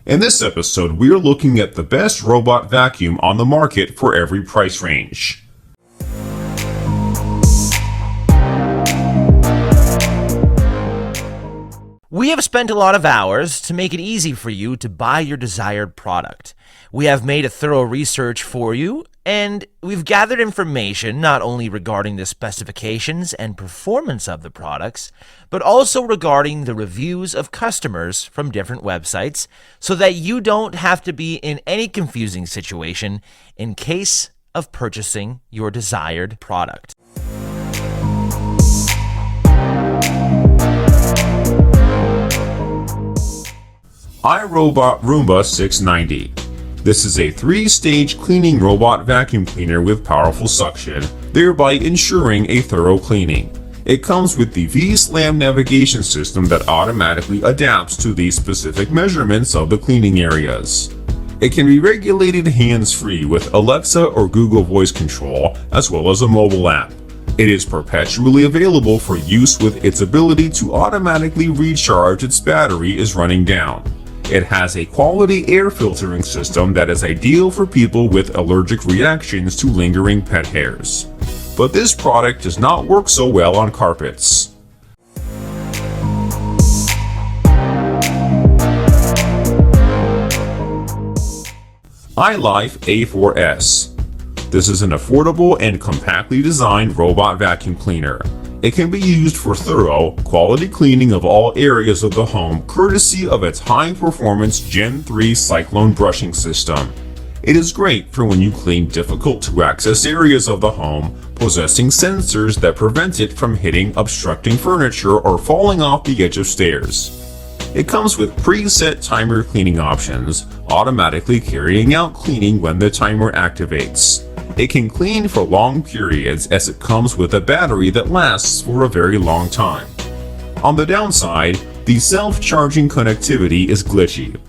In this episode, we are looking at the best robot vacuum on the market for every price range. We have spent a lot of hours to make it easy for you to buy your desired product. We have made a thorough research for you, and we've gathered information not only regarding the specifications and performance of the products, but also regarding the reviews of customers from different websites, so that you don't have to be in any confusing situation in case of purchasing your desired product. iRobot Roomba 690. This is a 3-stage cleaning robot vacuum cleaner with powerful suction, thereby ensuring a thorough cleaning. It comes with the V-Slam navigation system that automatically adapts to the specific measurements of the cleaning areas. It can be regulated hands-free with Alexa or Google Voice control, as well as a mobile app. It is perpetually available for use with its ability to automatically recharge its battery is running down. It has a quality air filtering system that is ideal for people with allergic reactions to lingering pet hairs. But this product does not work so well on carpets. iLIFE A4S. This is an affordable and compactly designed robot vacuum cleaner. It can be used for thorough, quality cleaning of all areas of the home courtesy of its high-performance Gen 3 Cyclone brushing system. It is great for when you clean difficult-to-access areas of the home, possessing sensors that prevent it from hitting obstructing furniture or falling off the edge of stairs. It comes with preset timer cleaning options, automatically carrying out cleaning when the timer activates. It can clean for long periods as it comes with a battery that lasts for a very long time. On the downside, the self-charging connectivity is glitchy.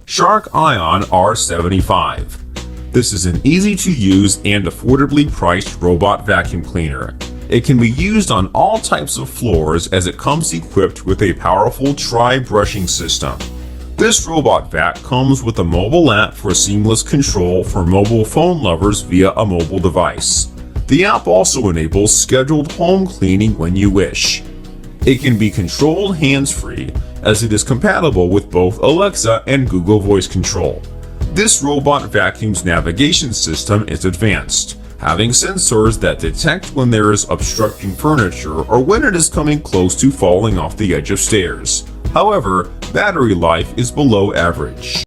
Shark Ion R75. This is an easy-to-use and affordably priced robot vacuum cleaner. It can be used on all types of floors as it comes equipped with a powerful tri-brushing system. This robot vac comes with a mobile app for seamless control for mobile phone lovers via a mobile device. The app also enables scheduled home cleaning when you wish. It can be controlled hands-free as it is compatible with both Alexa and Google Voice control. This robot vacuum's navigation system is advanced, having sensors that detect when there is obstructing furniture or when it is coming close to falling off the edge of stairs. However, battery life is below average.